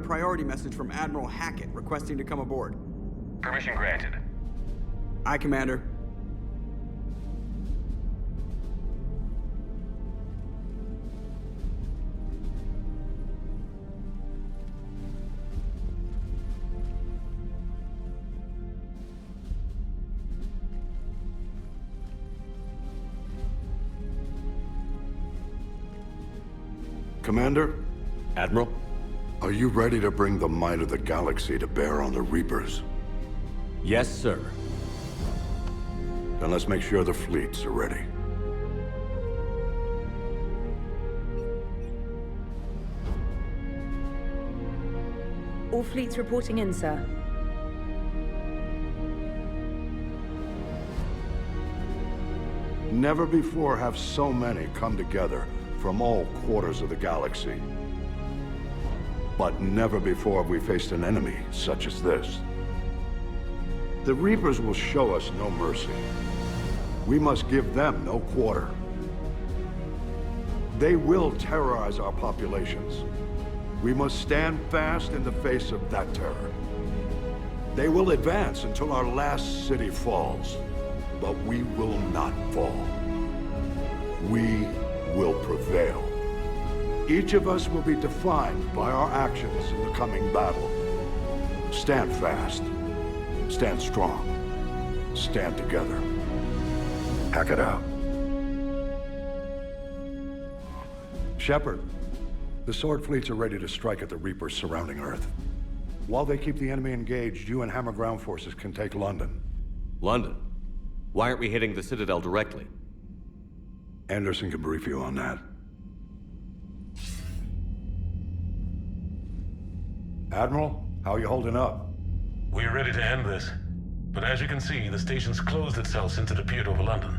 priority message from Admiral Hackett requesting to come aboard. Permission granted. Aye, Commander. Commander? Admiral? Are you ready to bring the might of the galaxy to bear on the Reapers? Yes, sir. Then let's make sure the fleets are ready. All fleets reporting in, sir. Never before have so many come together from all quarters of the galaxy. But never before have we faced an enemy such as this. The Reapers will show us no mercy. We must give them no quarter. They will terrorize our populations. We must stand fast in the face of that terror. They will advance until our last city falls, but we will not fall. We will prevail. Each of us will be defined by our actions in the coming battle. Stand fast. Stand strong. Stand together. Hack it out. Shepard, the Sword fleets are ready to strike at the Reapers surrounding Earth. While they keep the enemy engaged, you and Hammer ground forces can take London. London? Why aren't we hitting the Citadel directly? Anderson can brief you on that. Admiral, how are you holding up? We're ready to end this. But as you can see, the station's closed itself since it appeared over London.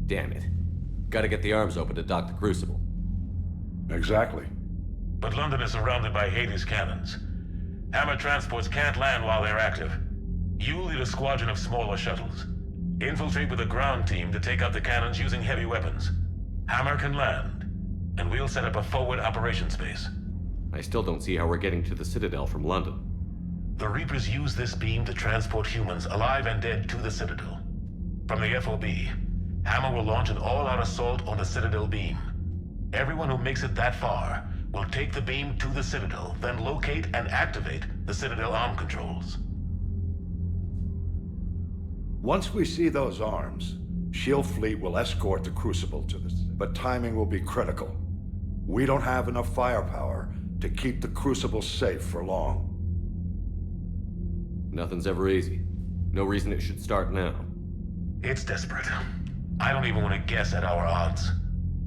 Damn it. Gotta get the arms open to dock the Crucible. Exactly. But London is surrounded by Hades cannons. Hammer transports can't land while they're active. You lead a squadron of smaller shuttles. Infiltrate with a ground team to take out the cannons using heavy weapons. Hammer can land, and we'll set up a forward operations base. I still don't see how we're getting to the Citadel from London. The Reapers use this beam to transport humans, alive and dead, to the Citadel. From the FOB, Hammer will launch an all-out assault on the Citadel beam. Everyone who makes it that far will take the beam to the Citadel, then locate and activate the Citadel arm controls. Once we see those arms, SHIELD fleet will escort the Crucible to this, but timing will be critical. We don't have enough firepower to keep the Crucible safe for long. Nothing's ever easy. No reason it should start now. It's desperate. I don't even want to guess at our odds.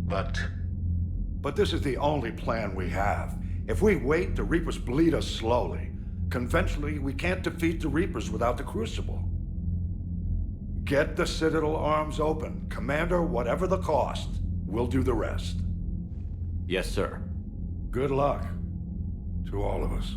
But this is the only plan we have. If we wait, the Reapers bleed us slowly. Conventionally, we can't defeat the Reapers without the Crucible. Get the Citadel arms open. Commander, whatever the cost, we'll do the rest. Yes, sir. Good luck to all of us.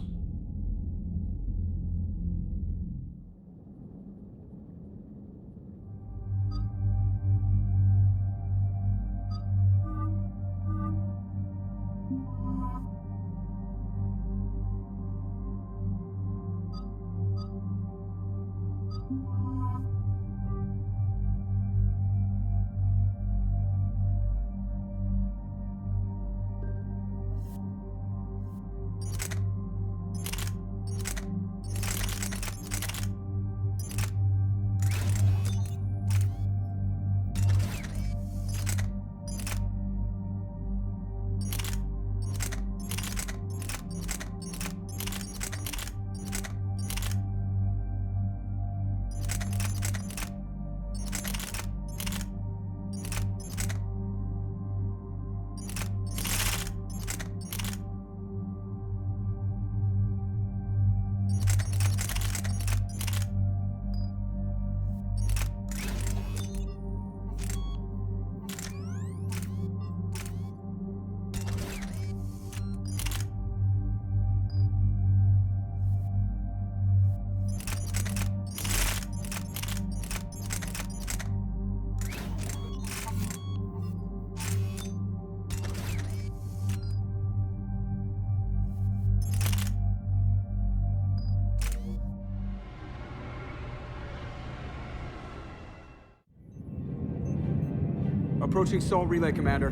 Approaching Sol Relay, Commander.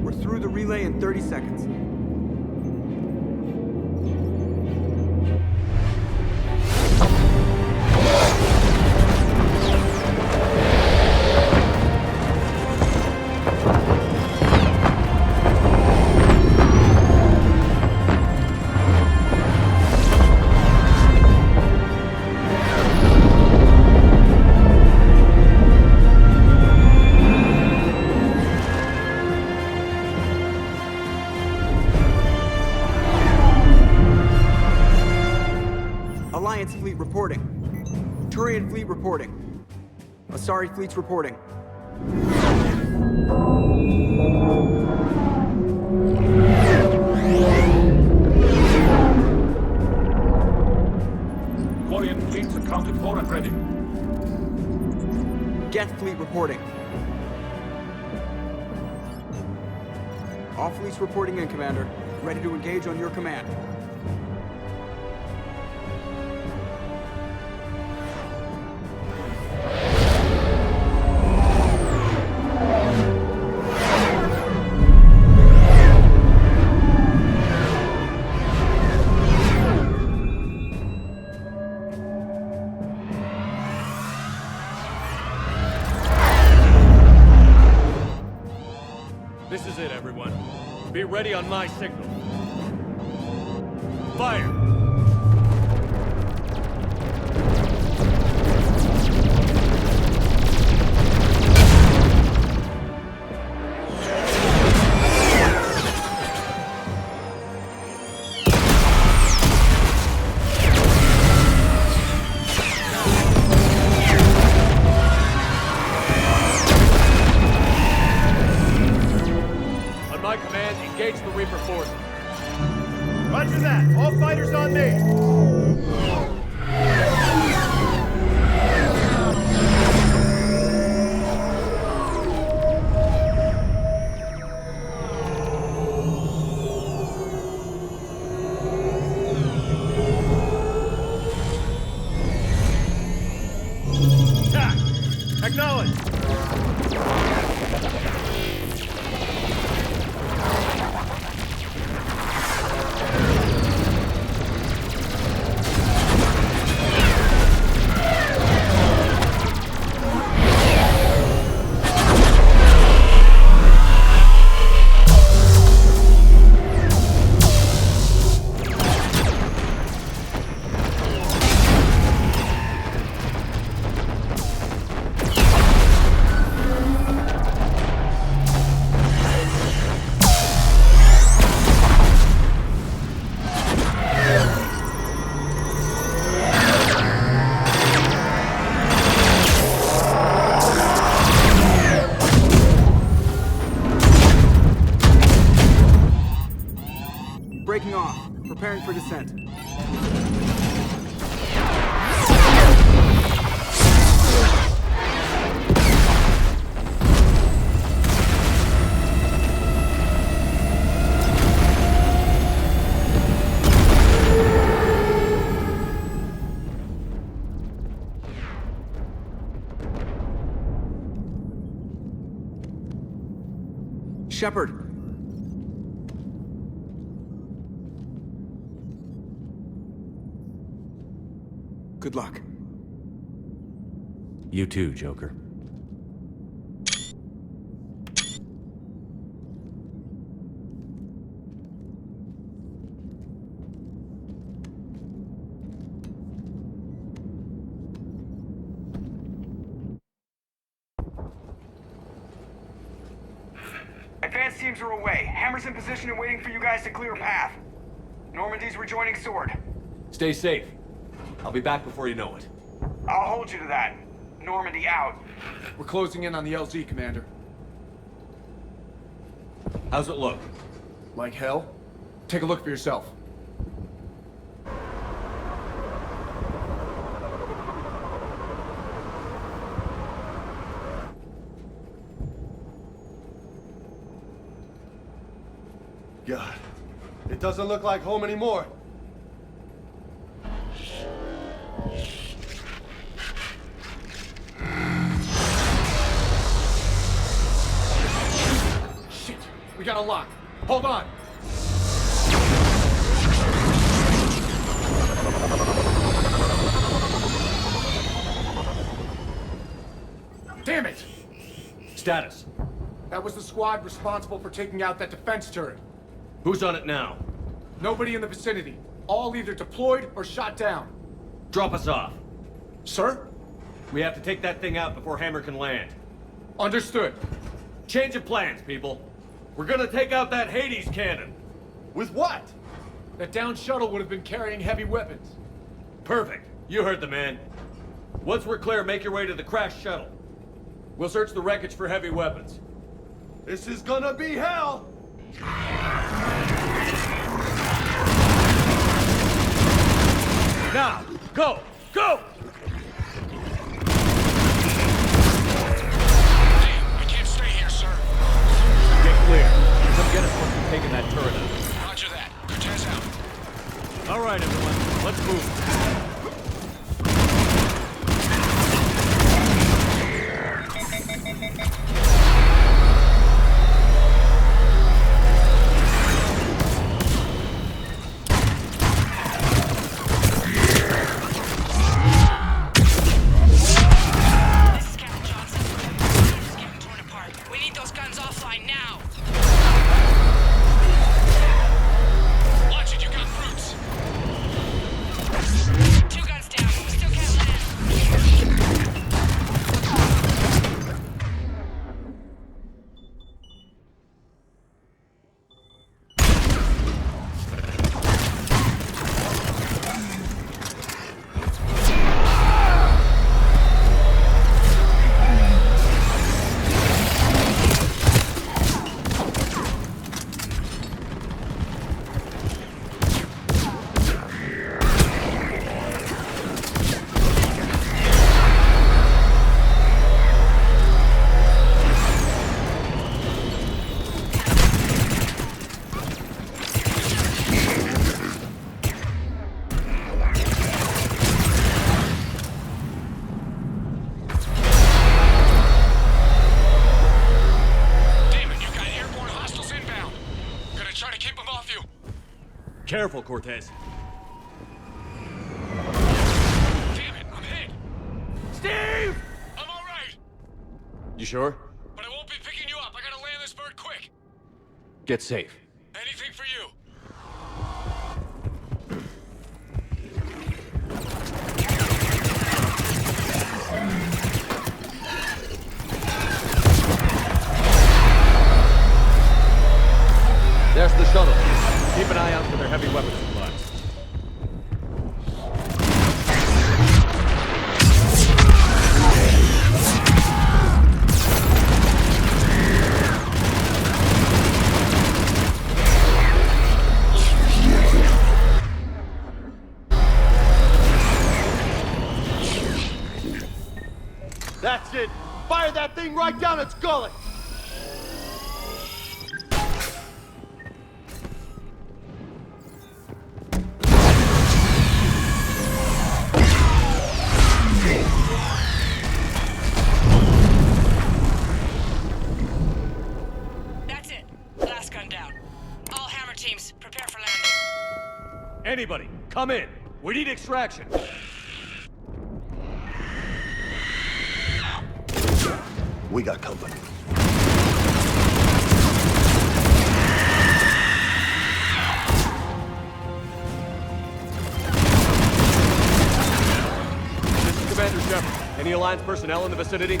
We're through the relay in 30 seconds. Alliance fleet reporting. Turian fleet reporting. Asari fleet's reporting. Quarian fleets accounted for and ready. Geth fleet reporting. All fleets reporting in, Commander. Ready to engage on your command. This is it, everyone. Be ready on my signal. Fire! On my command, engage the Reaper forces. Roger that. All fighters on me. Attack! Acknowledge! Breaking off. Preparing for descent. Shepard. Good luck. You too, Joker. Advanced teams are away. Hammer's in position and waiting for you guys to clear a path. Normandy's rejoining Sword. Stay safe. I'll be back before you know it. I'll hold you to that. Normandy out. We're closing in on the LZ, Commander. How's it look? Like hell? Take a look for yourself. God, it doesn't look like home anymore. We got a lock. Hold on. Damn it! Status. That was the squad responsible for taking out that defense turret. Who's on it now? Nobody in the vicinity. All either deployed or shot down. Drop us off. Sir? We have to take that thing out before Hammer can land. Understood. Change of plans, people. We're gonna take out that Hades cannon. With what? That downed shuttle would have been carrying heavy weapons. Perfect. You heard the man. Once we're clear, make your way to the crashed shuttle. We'll search the wreckage for heavy weapons. This is gonna be hell! Now, go! Go! I can't stay here, sir. Get clear. Come get us once we've taken that turret out. Roger that. Cortez out. All right, everyone. Let's move. Careful, Cortez. Damn it, I'm hit. Steve! I'm all right, You sure? but I won't be picking you up. I gotta land this bird quick. Get safe. Anything for you. There's the shuttle. Keep an eye out for their heavy weapons supplies. That's it! Fire that thing right down its gullet! That's it. Last gun down. All Hammer teams, prepare for landing. Anybody, come in. We need extraction. We got company. This is Commander Shepard. Any Alliance personnel in the vicinity?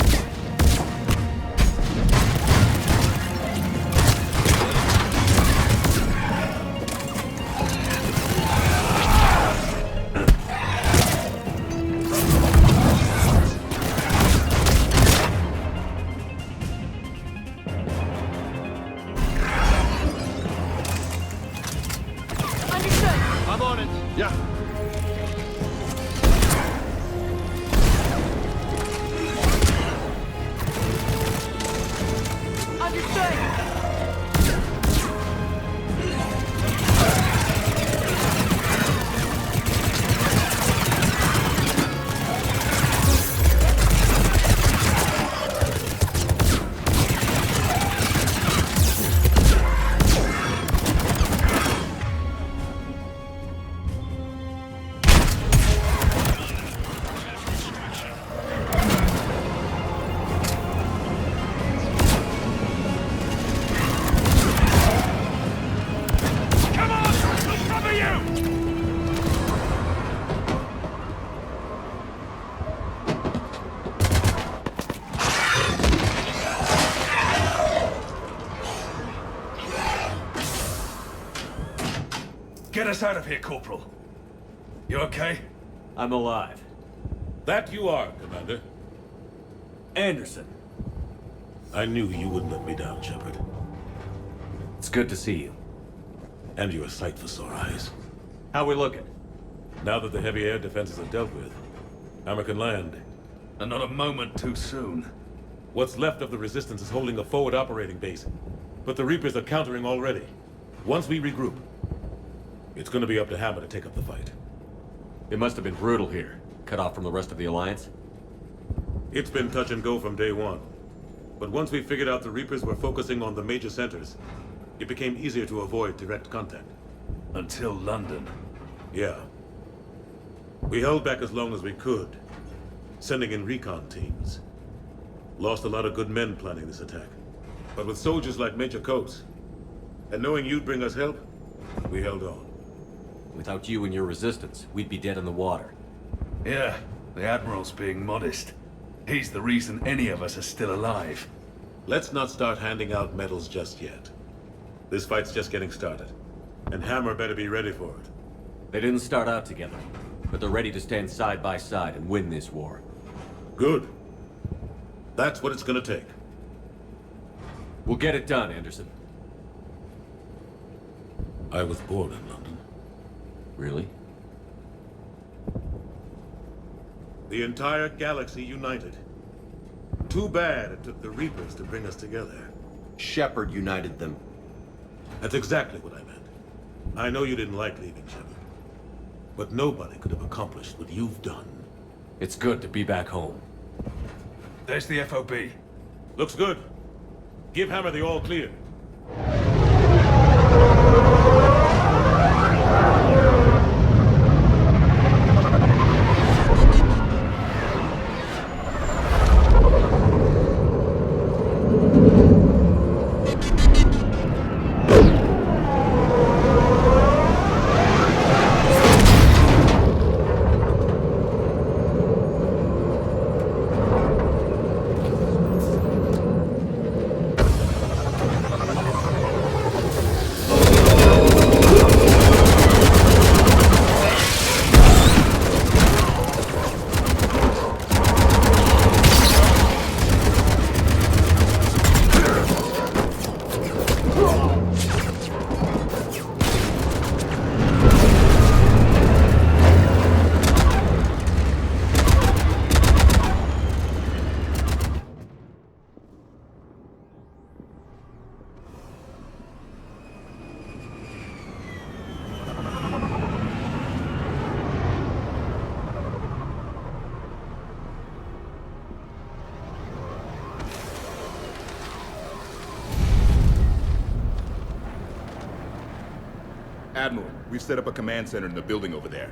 I'm on it. Yeah. Get us out of here, Corporal. You okay? I'm alive. That you are, Commander. Anderson. I knew you wouldn't let me down, Shepard. It's good to see you. And you're a sight for sore eyes. How we looking? Now that the heavy air defenses are dealt with, Hammer can land. And not a moment too soon. What's left of the Resistance is holding a forward operating base, but the Reapers are countering already. Once we regroup, it's gonna be up to Hammer to take up the fight. It must have been brutal here. Cut off from the rest of the Alliance? It's been touch and go from day one. But once we figured out the Reapers were focusing on the major centers, it became easier to avoid direct contact. Until London. Yeah. We held back as long as we could, sending in recon teams. Lost a lot of good men planning this attack. But with soldiers like Major Coates, and knowing you'd bring us help, we held on. Without you and your resistance, we'd be dead in the water. Yeah, the Admiral's being modest. He's the reason any of us are still alive. Let's not start handing out medals just yet. This fight's just getting started, and Hammer better be ready for it. They didn't start out together, but they're ready to stand side by side and win this war. Good. That's what it's gonna take. We'll get it done, Anderson. I was born in London. Really? The entire galaxy united. Too bad it took the Reapers to bring us together. Shepard united them. That's exactly what I meant. I know you didn't like leaving, Shepard. But nobody could have accomplished what you've done. It's good to be back home. There's the FOB. Looks good. Give Hammer the all clear. Admiral, we've set up a command center in the building over there.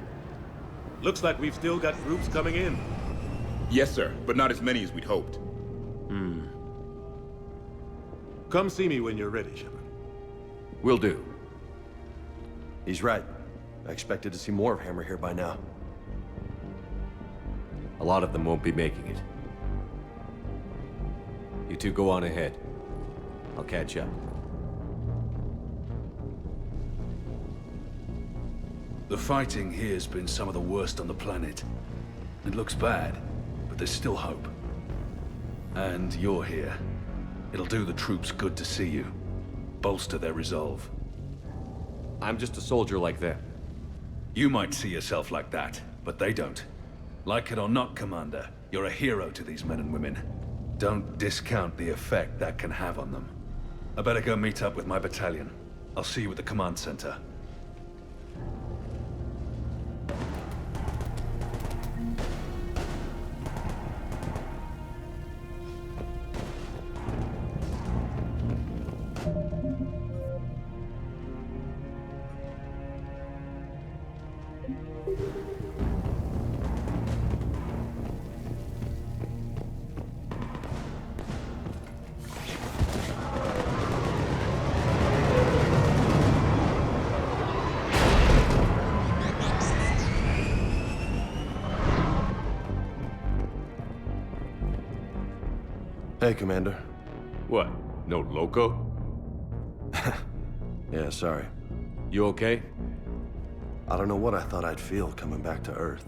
Looks like we've still got groups coming in. Yes, sir, but not as many as we'd hoped. Come see me when you're ready, Shepard. Will do. He's right. I expected to see more of Hammer here by now. A lot of them won't be making it. You two go on ahead. I'll catch up. The fighting here's been some of the worst on the planet. It looks bad, but there's still hope. And you're here. It'll do the troops good to see you. Bolster their resolve. I'm just a soldier like them. You might see yourself like that, but they don't. Like it or not, Commander, you're a hero to these men and women. Don't discount the effect that can have on them. I better go meet up with my battalion. I'll see you at the command center. Hey, Commander. What? No loco? Yeah, sorry. You okay? I don't know what I thought I'd feel coming back to Earth.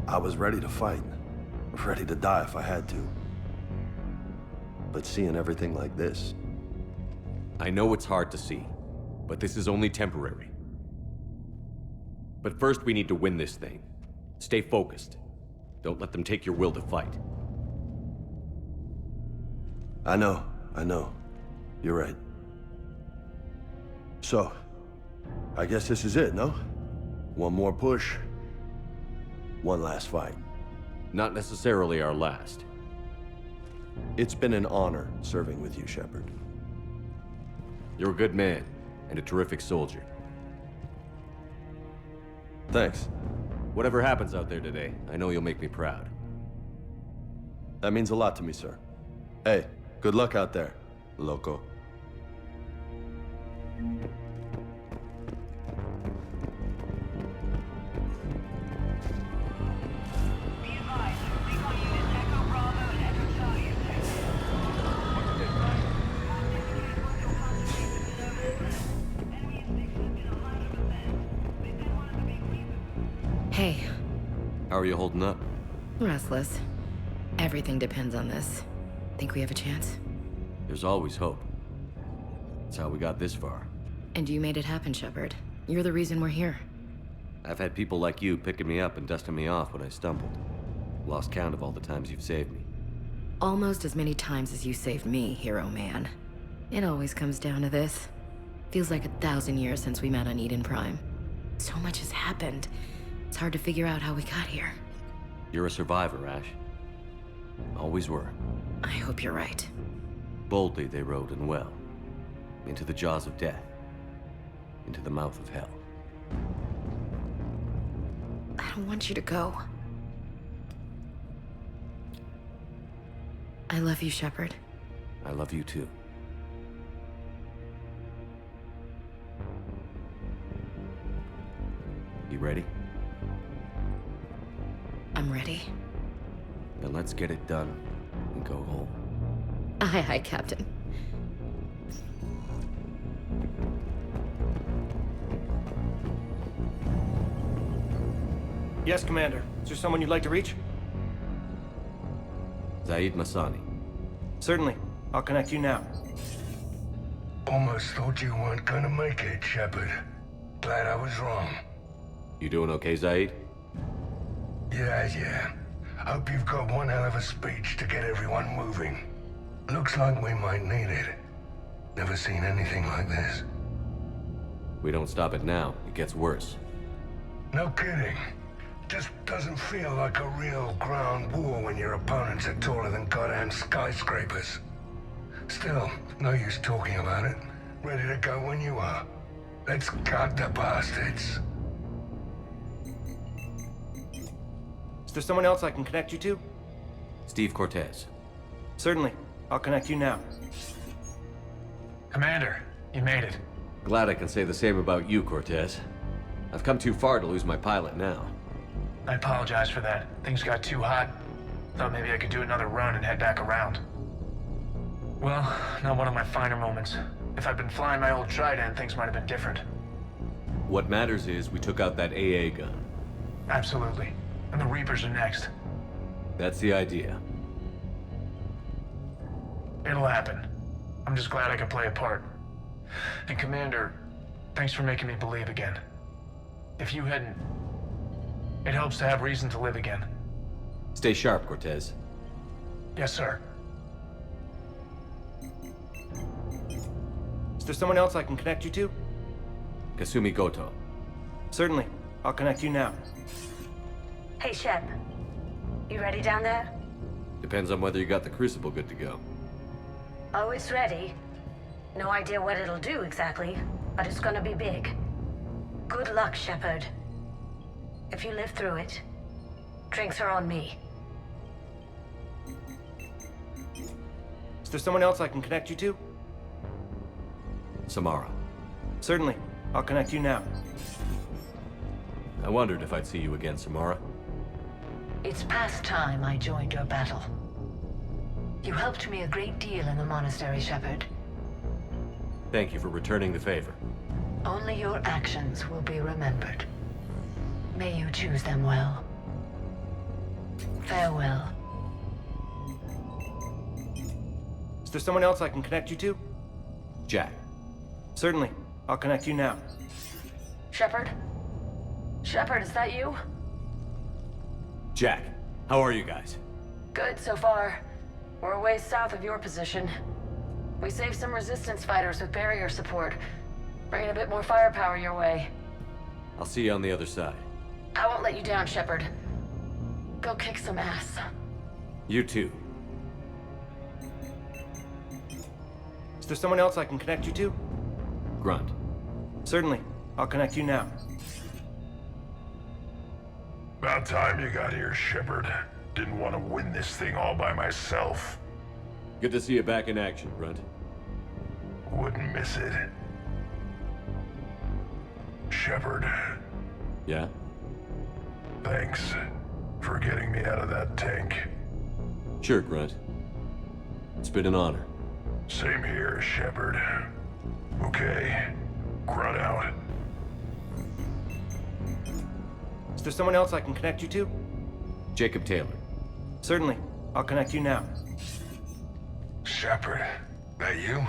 I was ready to fight, ready to die if I had to. But seeing everything like this... I know it's hard to see, but this is only temporary. But first we need to win this thing. Stay focused. Don't let them take your will to fight. I know. You're right. So, I guess this is it, no? One more push. One last fight. Not necessarily our last. It's been an honor serving with you, Shepard. You're a good man, and a terrific soldier. Thanks. Whatever happens out there today, I know you'll make me proud. That means a lot to me, sir. Hey, good luck out there, loco. Hey. How are you holding up? Restless. Everything depends on this. Think we have a chance? There's always hope. That's how we got this far. And you made it happen, Shepard. You're the reason we're here. I've had people like you picking me up and dusting me off when I stumbled. Lost count of all the times you've saved me. Almost as many times as you saved me, hero man. It always comes down to this. Feels like 1,000 years since we met on Eden Prime. So much has happened. It's hard to figure out how we got here. You're a survivor, Ash. Always were. I hope you're right. Boldly they rode and well. Into the jaws of death. Into the mouth of hell. I don't want you to go. I love you, Shepard. I love you too. You ready? I'm ready. Then let's get it done and go home. Aye, aye, Captain. Yes, Commander. Is there someone you'd like to reach? Zaid Masani. Certainly. I'll connect you now. Almost thought you weren't gonna make it, Shepard. Glad I was wrong. You doing okay, Zaid? Yeah. Hope you've got one hell of a speech to get everyone moving. Looks like we might need it. Never seen anything like this. We don't stop it now, it gets worse. No kidding. Just doesn't feel like a real ground war when your opponents are taller than goddamn skyscrapers. Still, no use talking about it. Ready to go when you are. Let's gut the bastards. Is there someone else I can connect you to? Steve Cortez. Certainly. I'll connect you now. Commander, you made it. Glad I can say the same about you, Cortez. I've come too far to lose my pilot now. I apologize for that. Things got too hot. Thought maybe I could do another run and head back around. Well, not one of my finer moments. If I'd been flying my old Trident, things might have been different. What matters is we took out that AA gun. Absolutely. And the Reapers are next. That's the idea. It'll happen. I'm just glad I could play a part. And Commander, thanks for making me believe again. If you hadn't... It helps to have reason to live again. Stay sharp, Cortez. Yes, sir. Is there someone else I can connect you to? Kasumi Goto. Certainly. I'll connect you now. Hey, Shep. You ready down there? Depends on whether you got the Crucible good to go. Oh, it's ready. No idea what it'll do exactly, but it's gonna be big. Good luck, Shepard. If you live through it, drinks are on me. Is there someone else I can connect you to? Samara. Certainly. I'll connect you now. I wondered if I'd see you again, Samara. It's past time I joined your battle. You helped me a great deal in the monastery, Shepard. Thank you for returning the favor. Only your actions will be remembered. May you choose them well. Farewell. Is there someone else I can connect you to? Jack. Certainly. I'll connect you now. Shepard? Shepard, is that you? Jack, how are you guys? Good so far. We're a ways south of your position. We saved some resistance fighters with barrier support. Bringing a bit more firepower your way. I'll see you on the other side. I won't let you down, Shepard. Go kick some ass. You too. Is there someone else I can connect you to? Grunt. Certainly. I'll connect you now. About time you got here, Shepard. Didn't want to win this thing all by myself. Good to see you back in action, Grunt. Wouldn't miss it. Shepard. Yeah? Thanks for getting me out of that tank. Sure, Grunt. It's been an honor. Same here, Shepard. Okay. Grunt out. Is there someone else I can connect you to? Jacob Taylor. Certainly. I'll connect you now. Shepard, that you?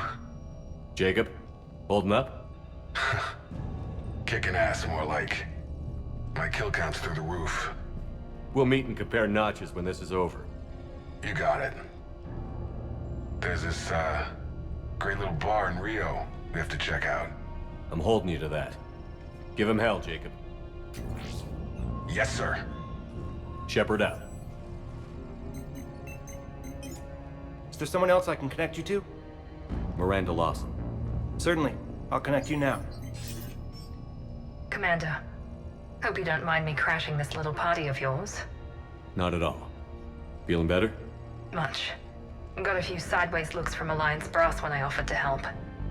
Jacob? Holding up? Kicking ass more like. My kill count's through the roof. We'll meet and compare notches when this is over. You got it. There's this, great little bar in Rio we have to check out. I'm holding you to that. Give him hell, Jacob. Yes, sir. Shepard out. Is there someone else I can connect you to? Miranda Lawson. Certainly. I'll connect you now. Commander, hope you don't mind me crashing this little party of yours. Not at all. Feeling better? Much. Got a few sideways looks from Alliance brass when I offered to help.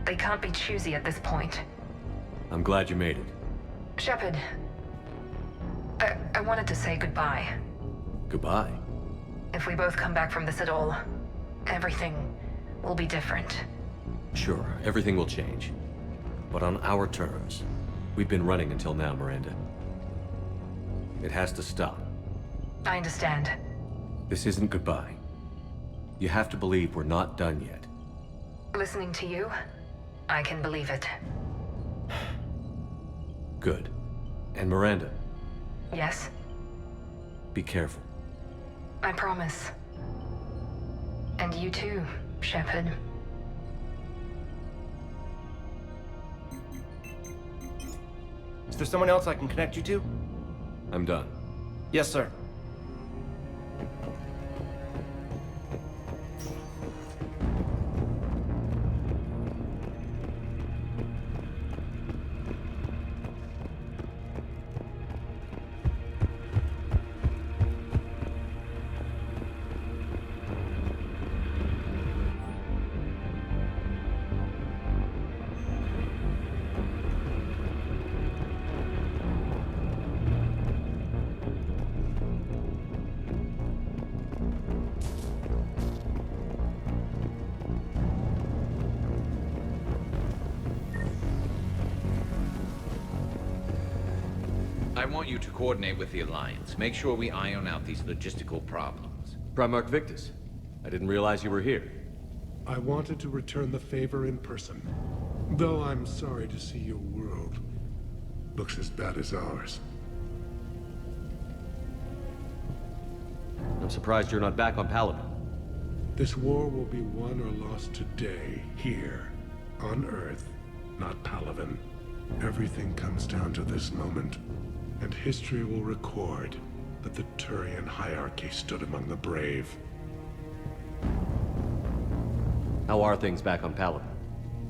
They can't be choosy at this point. I'm glad you made it. Shepard, I wanted to say goodbye. Goodbye. If we both come back from this at all, everything will be different. Sure, everything will change. But on our terms. We've been running until now, Miranda. It has to stop. I understand. This isn't goodbye. You have to believe we're not done yet. Listening to you, I can believe it. Good. And Miranda, Yes, be careful. I promise. And you too, Shepard. Is there someone else I can connect you to? I'm done. Yes, sir. I want you to coordinate with the Alliance. Make sure we iron out these logistical problems. Primarch Victus, I didn't realize you were here. I wanted to return the favor in person. Though I'm sorry to see your world looks as bad as ours. I'm surprised you're not back on Paladin. This war will be won or lost today, here, on Earth, not Palaven. Everything comes down to this moment, and history will record that the Turian hierarchy stood among the brave. How are things back on Paladin?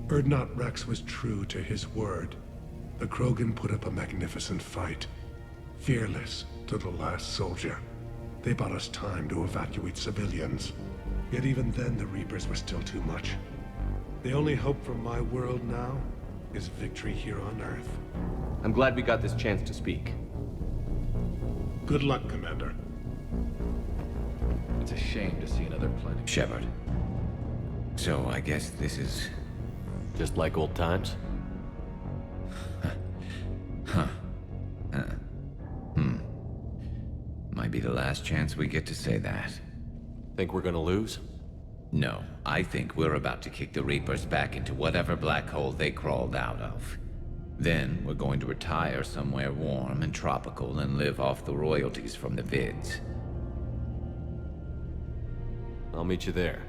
Urdnot Rex was true to his word. The Krogan put up a magnificent fight, fearless to the last soldier. They bought us time to evacuate civilians. Yet even then, the Reapers were still too much. The only hope for my world now is victory here on Earth. I'm glad we got this chance to speak. Good luck, Commander. It's a shame to see another planet. Shepard. So I guess this is... just like old times? Huh. be the last chance we get to say that. Think we're gonna lose? No, I think we're about to kick the Reapers back into whatever black hole they crawled out of. Then we're going to retire somewhere warm and tropical and live off the royalties from the vids. I'll meet you there.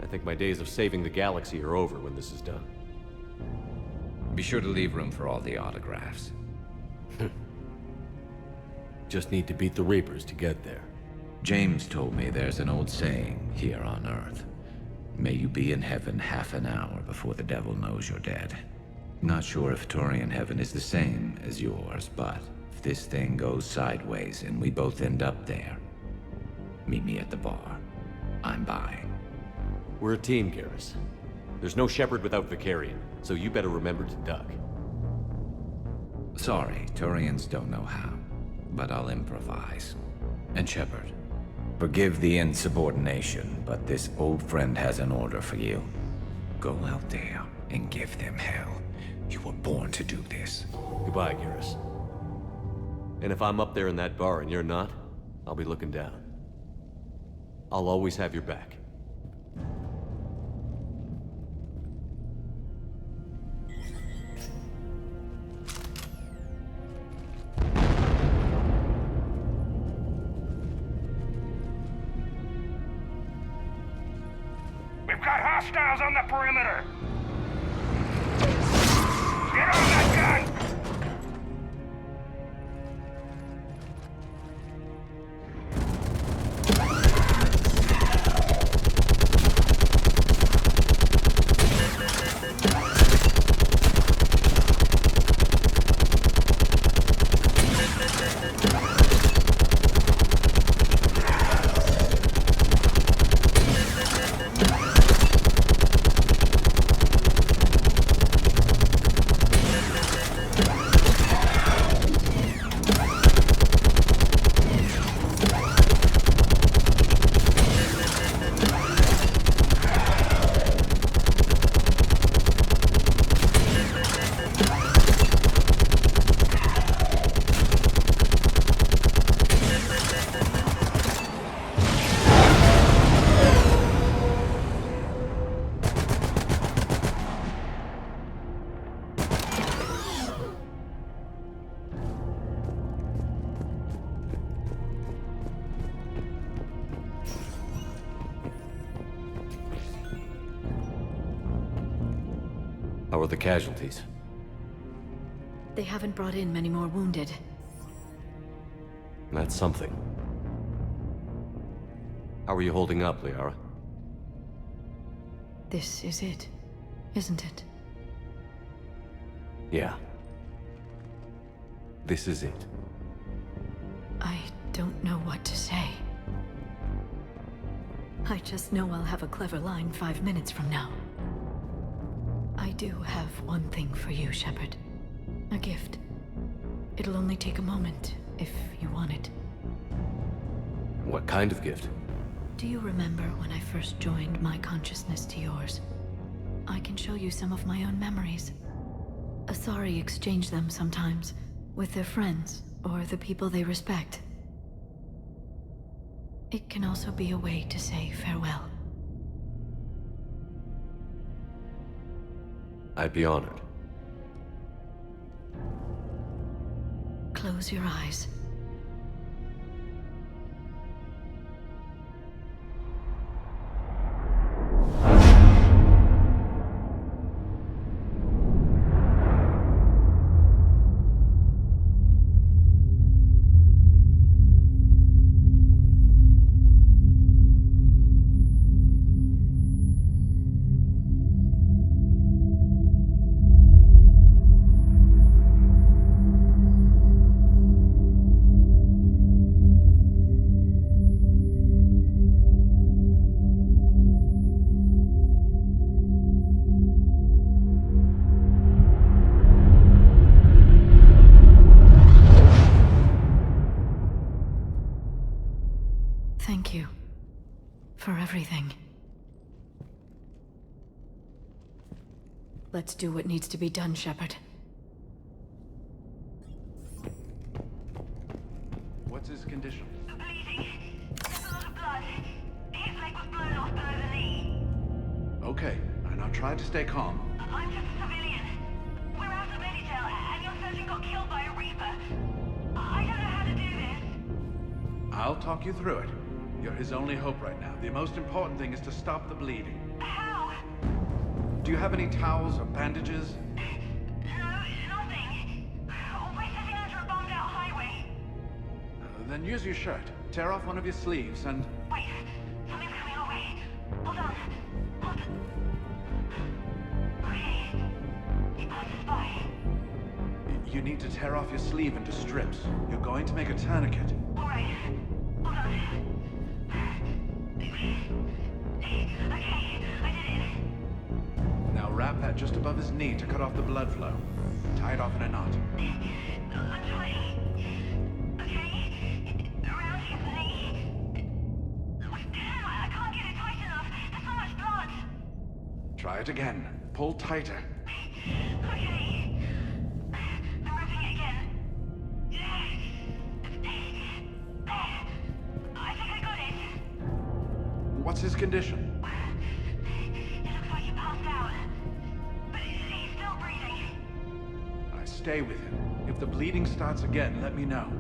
I think my days of saving the galaxy are over when this is done. Be sure to leave room for all the autographs. Just need to beat the Reapers to get there. James told me there's an old saying here on Earth. May you be in heaven half an hour before the devil knows you're dead. Not sure if Turian heaven is the same as yours, but if this thing goes sideways and we both end up there, meet me at the bar. I'm buying. We're a team, Garrus. There's no Shepard without Vicarian, so you better remember to duck. Sorry, Turians don't know how, but I'll improvise. And Shepard, forgive the insubordination, but this old friend has an order for you. Go out there and give them hell. You were born to do this. Goodbye, Garrus. And if I'm up there in that bar and you're not, I'll be looking down. I'll always have your back. We've got hostiles on the perimeter! Get on that gun! How are the casualties? They haven't brought in many more wounded. That's something. How are you holding up, Liara? This is it, isn't it? Yeah. This is it. I don't know what to say. I just know I'll have a clever line 5 minutes from now. I do have one thing for you, Shepard. A gift. It'll only take a moment, if you want it. What kind of gift? Do you remember when I first joined my consciousness to yours? I can show you some of my own memories. Asari exchange them sometimes, with their friends, or the people they respect. It can also be a way to say farewell. I'd be honored. Close your eyes. Thank you for everything. Let's do what needs to be done, Shepard. What What's his condition? Bleeding. There's a lot of blood. His leg was blown off below the knee. Okay, and I'll try to stay calm. I'm just a civilian. We're out of Meditail, and your surgeon got killed by a Reaper. I don't know how to do this. I'll talk you through it. You're his only hope right now. The most important thing is to stop the bleeding. How? Do you have any towels or bandages? No, nothing. We're sitting under a bombed-out highway. Then use your shirt. Tear off one of your sleeves and... Wait, something's coming our way. Hold on. Hold on. Okay. It passes by. You need to tear off your sleeve into strips. You're going to make a tourniquet. All right. Hold on. Okay, I did it. Now wrap that just above his knee to cut off the blood flow. Tie it off in a knot. I'm trying. Okay, around his knee. Damn, I can't get it tight enough. There's so much blood. Try it again. Pull tighter. Okay. I'm wrapping it again. I think I got it. What's his condition? It looks like he passed out. But he's still breathing. Stay with him. If the bleeding starts again, let me know.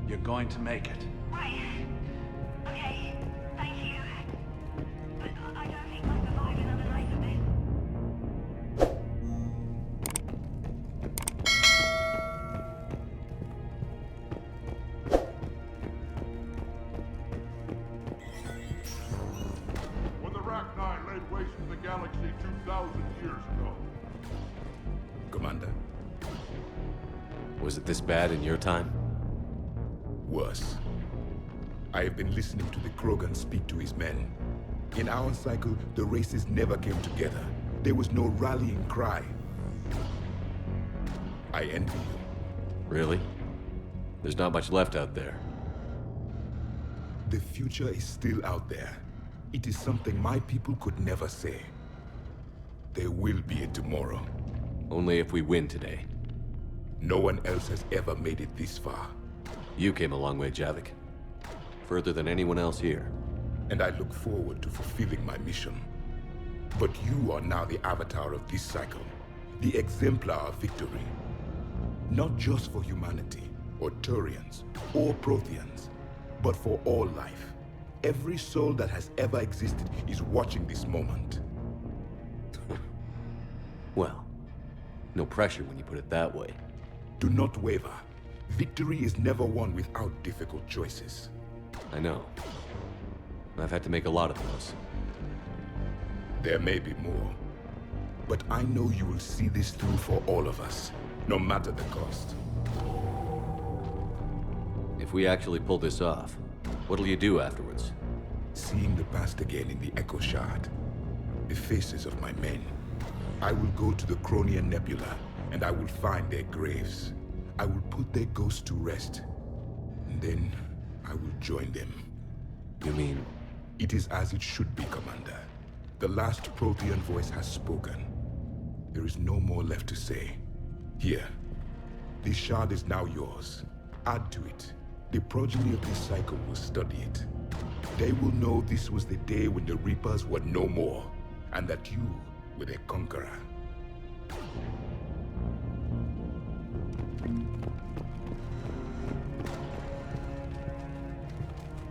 You're going to make it. Right. Okay. Thank you. But I don't think I'll survive another night of this. When the Rachni laid waste to the galaxy 2,000 years ago. Commander? Was it this bad in your time? Worse. I have been listening to the Krogan speak to his men. In our cycle, the races never came together. There was no rallying cry. I envy you. Really? There's not much left out there. The future is still out there. It is something my people could never say. There will be a tomorrow. Only if we win today. No one else has ever made it this far. You came a long way, Javik. Further than anyone else here. And I look forward to fulfilling my mission. But you are now the avatar of this cycle. The exemplar of victory. Not just for humanity, or Turians, or Protheans, but for all life. Every soul that has ever existed is watching this moment. Well, no pressure when you put it that way. Do not waver. Victory is never won without difficult choices. I know. I've had to make a lot of those. There may be more. But I know you will see this through for all of us, no matter the cost. If we actually pull this off, what'll you do afterwards? Seeing the past again in the Echo Shard. The faces of my men. I will go to the Cronian Nebula, and I will find their graves. I will put their ghosts to rest. And then, I will join them. You mean? It is as it should be, Commander. The last Prothean voice has spoken. There is no more left to say. Here. This shard is now yours. Add to it. The progeny of this cycle will study it. They will know this was the day when the Reapers were no more, and that you were their conqueror.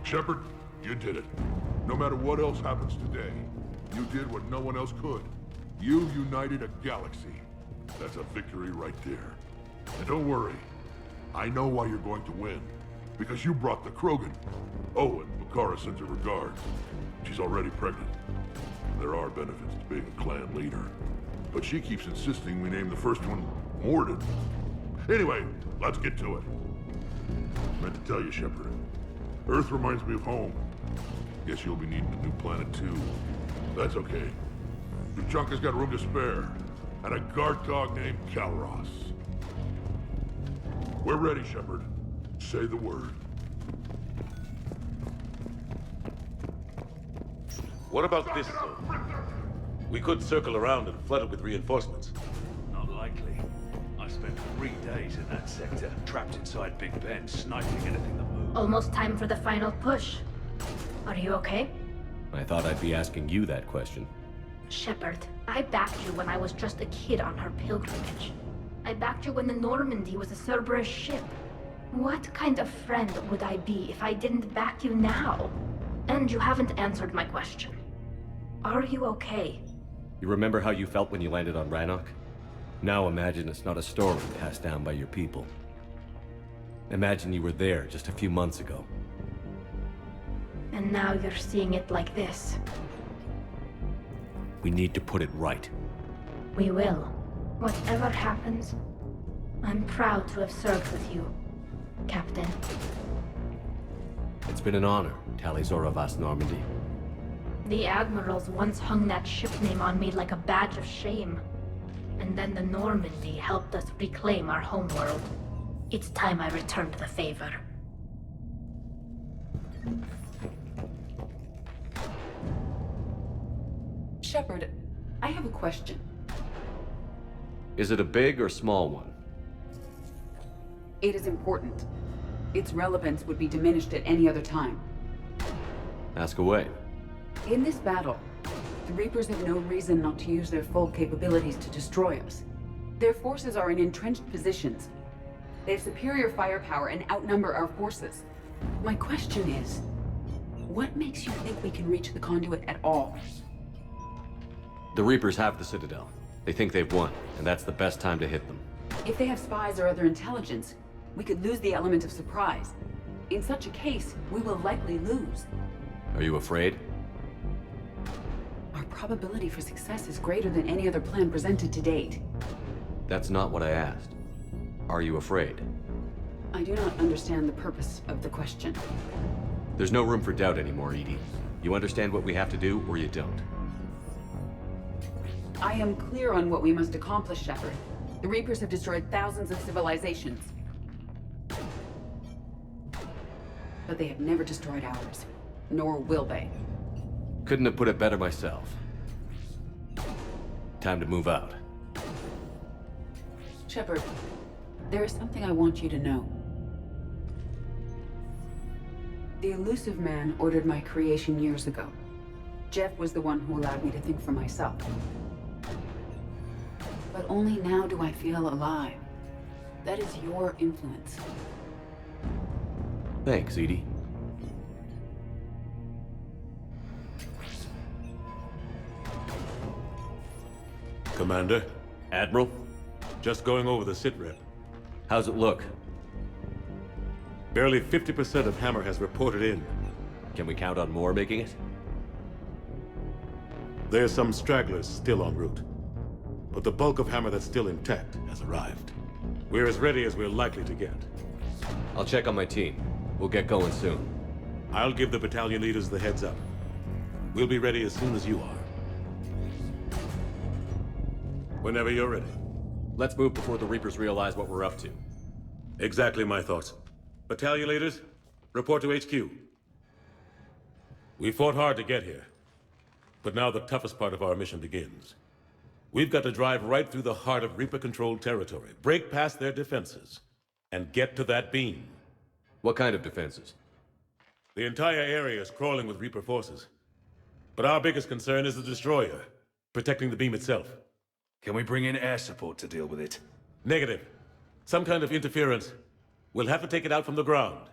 Shepard, you did it. No matter what else happens today, you did what no one else could. You united a galaxy. That's a victory right there. And don't worry, I know why you're going to win. Because you brought the Krogan. Oh, and Bakara sends her regards. She's already pregnant. There are benefits to being a clan leader. But she keeps insisting we name the first one Mordin. Anyway, let's get to it. Meant to tell you, Shepard. Earth reminds me of home. Guess you'll be needing a new planet too. That's okay. Tuchanka's got room to spare. And a guard dog named Kalros. We're ready, Shepard. Say the word. What about this zone? We could circle around and flood it with reinforcements. Not likely. I spent 3 days in that sector, trapped inside Big Ben, sniping anything that moved. Almost time for the final push. Are you okay? I thought I'd be asking you that question. Shepard, I backed you when I was just a kid on her pilgrimage. I backed you when the Normandy was a Cerberus ship. What kind of friend would I be if I didn't back you now? And you haven't answered my question. Are you okay? You remember how you felt when you landed on Rannoch? Now imagine it's not a story passed down by your people. Imagine you were there just a few months ago. And now you're seeing it like this. We need to put it right. We will. Whatever happens, I'm proud to have served with you, Captain. It's been an honor, Talizor of As Normandy. The admirals once hung that ship name on me like a badge of shame. And then the Normandy helped us reclaim our homeworld. It's time I returned the favor. Shepard, I have a question. Is it a big or small one? It is important. Its relevance would be diminished at any other time. Ask away. In this battle, the Reapers have no reason not to use their full capabilities to destroy us. Their forces are in entrenched positions. They have superior firepower and outnumber our forces. My question is, what makes you think we can reach the conduit at all? The Reapers have the Citadel. They think they've won, and that's the best time to hit them. If they have spies or other intelligence, we could lose the element of surprise. In such a case, we will likely lose. Are you afraid? Our probability for success is greater than any other plan presented to date. That's not what I asked. Are you afraid? I do not understand the purpose of the question. There's no room for doubt anymore, Edie. You understand what we have to do, or you don't. I am clear on what we must accomplish, Shepard. The Reapers have destroyed thousands of civilizations. But they have never destroyed ours. Nor will they. Couldn't have put it better myself. Time to move out. Shepard, there is something I want you to know. The Elusive Man ordered my creation years ago. Jeff was the one who allowed me to think for myself. But only now do I feel alive. That is your influence. Thanks, Edie. Commander? Admiral? Just going over the sitrep. How's it look? Barely 50% of Hammer has reported in. Can we count on more making it? There's some stragglers still en route. But the bulk of Hammer that's still intact has arrived. We're as ready as we're likely to get. I'll check on my team. We'll get going soon. I'll give the battalion leaders the heads up. We'll be ready as soon as you are. Whenever you're ready. Let's move before the Reapers realize what we're up to. Exactly my thoughts. Battalion leaders, report to HQ. We fought hard to get here. But now the toughest part of our mission begins. We've got to drive right through the heart of Reaper-controlled territory, break past their defenses, and get to that beam. What kind of defenses? The entire area is crawling with Reaper forces. But our biggest concern is the destroyer, protecting the beam itself. Can we bring in air support to deal with it? Negative. Some kind of interference. We'll have to take it out from the ground.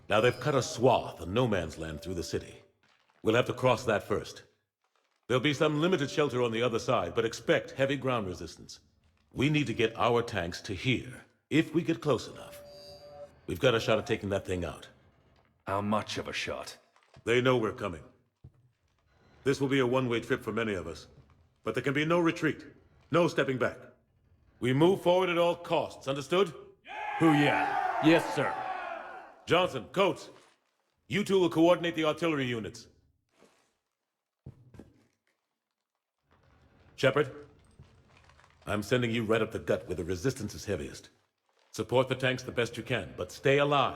Now they've cut a swath of no man's land through the city. We'll have to cross that first. There'll be some limited shelter on the other side, but expect heavy ground resistance. We need to get our tanks to here, if we get close enough. We've got a shot at taking that thing out. How much of a shot? They know we're coming. This will be a one-way trip for many of us. But there can be no retreat, no stepping back. We move forward at all costs, understood? Hoo-yeah. Yes, sir. Johnson, Coates, you two will coordinate the artillery units. Shepard, I'm sending you right up the gut where the resistance is heaviest. Support the tanks the best you can, but stay alive.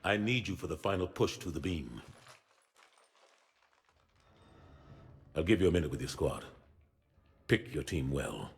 I need you for the final push to the beam. I'll give you a minute with your squad. Pick your team well.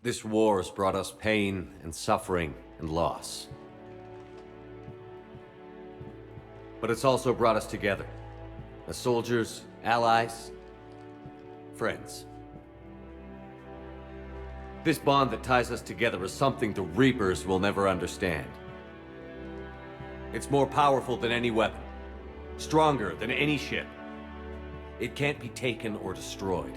This war has brought us pain and suffering and loss. But it's also brought us together. As soldiers, allies, friends. This bond that ties us together is something the Reapers will never understand. It's more powerful than any weapon. Stronger than any ship. It can't be taken or destroyed.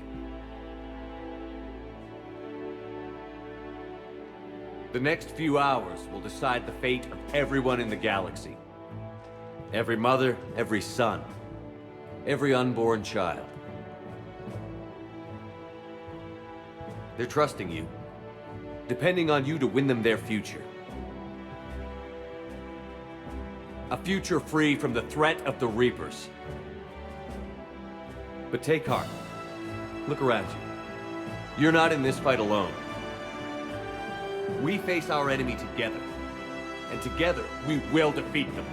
The next few hours will decide the fate of everyone in the galaxy. Every mother, every son, every unborn child. They're trusting you, depending on you to win them their future. A future free from the threat of the Reapers. But take heart. Look around you. You're not in this fight alone. We face our enemy together. And together, we will defeat them.